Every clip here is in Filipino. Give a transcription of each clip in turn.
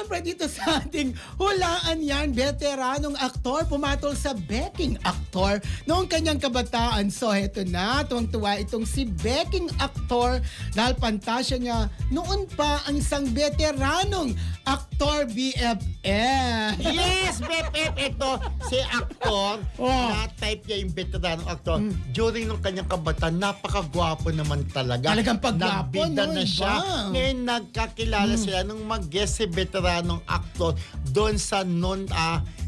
syempre dito sa ating hulaan yan, veteranong aktor pumatol sa beking aktor noong kanyang kabataan. So heto na, tuwang-tuwa itong si beking aktor dahil pantasya niya noon pa ang isang veteranong aktor BFF. Yes, BFF. Ito, si aktor, na type niya yung veteranong aktor. During nung kanyang kabataan, napakagwapo naman talaga. Talagang pagwapo, Nagbida no? na siya. Iba. Ngayon, nagkakilala sila nung mag-guest si veteranong aktor doon sa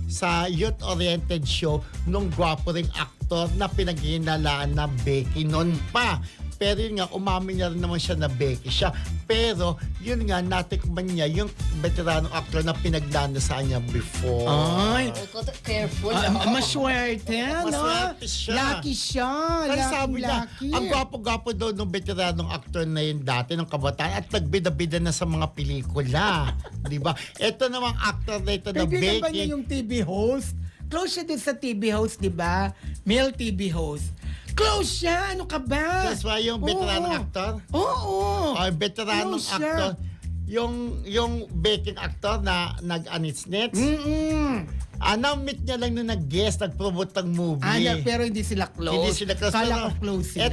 sa youth-oriented show nung gwapo ring aktor na pinaghihinalaan na Becky noon pa. Pero yun nga, umamin niya rin naman siya na Becky siya. Pero yun nga, natikman niya yung veteranong actor na pinagdanasaan niya before. Ay, Careful. maswerte, no? Maswerte siya. Lucky siya. Kaya sabi niya, Lucky. ang gwapo-gwapo daw ng veteranong actor na yun dati, ng kabataan, at nagbida-bida na sa mga pelikula. Di ba? Ito namang actor na ito na Kaibigan ba Becky. niya yung TV host? Close siya din sa TV host, di ba? Male TV host. Close siya! Ano ka ba? That's why yung veteranong actor? Oo. Ay, veteranong Close siya. actor. Yung baking actor na nag-anits-nits. Na-meet niya lang nung nag-guest, nag-promote ng movie. Pero hindi sila close. Hindi sila close. Kala ko close sila.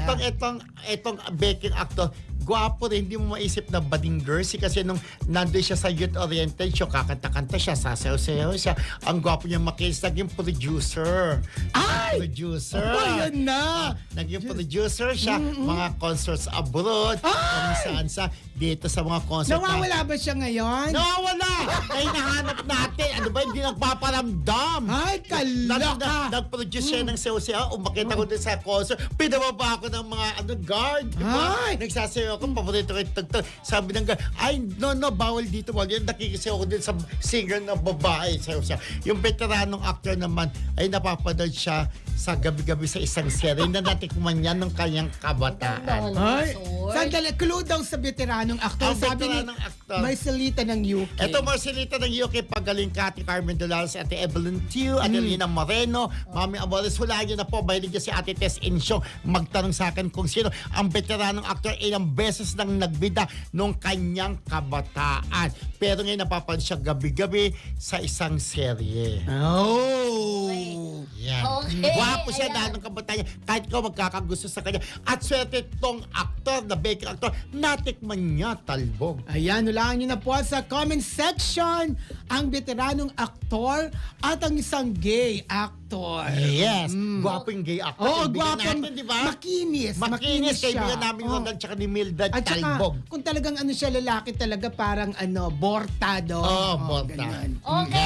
Etong baking actor, gwapo rin, hindi mo maisip na bading girls kasi nung nandun siya sa youth-oriented show, kakanta-kanta siya, sasayaw-sayaw siya. Ang gwapo niya makinis, naging producer. Ay! Producer. Oh, yun na! Naging producer siya, mga concerts abroad, kung saan-saan, dito sa mga concert. Nawawala ba siya ngayon? Nawawala! Ay, nahanap natin. Ano ba, hindi nagpaparamdam. Ay, kaloka! Nag-produce siya ng sayo-sayo. Umakit ako din sa concert. Pinababa ako ng mga guard. Diba? Ay! Nagsasayo ako. Paborito ko yung tugtog. Sabi ng guard, ay, no, bawal dito. Bawal yan. Nakikisayo ako din sa singer na babae. Sayo-sayo. Yung veteranong actor naman, ay napapanood siya sa gabi-gabi sa isang serye na natikman niya ng kanyang kabataan. Ay, sandali, clue daw sa veteranong aktor. Ang Sabi ni veteranong aktor. Marcelita ng UK. Ito, Marcelita ng UK, pagaling ka, Ate Carmen Dolores, Ate Evelyn Tew, Ate Lina Moreno, Mami Amores, hulaan niyo na po, mahilig niyo si Ate Tess Insyo, magtanong sa akin kung sino ang veteranong actor, ilang beses nang nagbida nung kanyang kabataan. Pero ngayon napapanood siya gabi-gabi sa isang serye. Oh! Yan. Okay. Gwapo siya Ayan. dahil ng kabataan niya. Kahit ikaw magkakagusto sa kanya. At swerte itong aktor, na baking actor, natikman niya talbog. Ayan, hulaan nyo na po sa comment section ang veteranong aktor at ang isang gay actor. Yes. Gwapo yung gay actor. Oo, Kaibigan gwapo. natin, di ba? Makinis. Makinis. siya. Kaibigan namin Oo. Ronald tsaka ni Mildred At saka, Talbog. kung talagang ano siya lalaki talaga, parang bortado. Oo, borta. ganyan. Okay.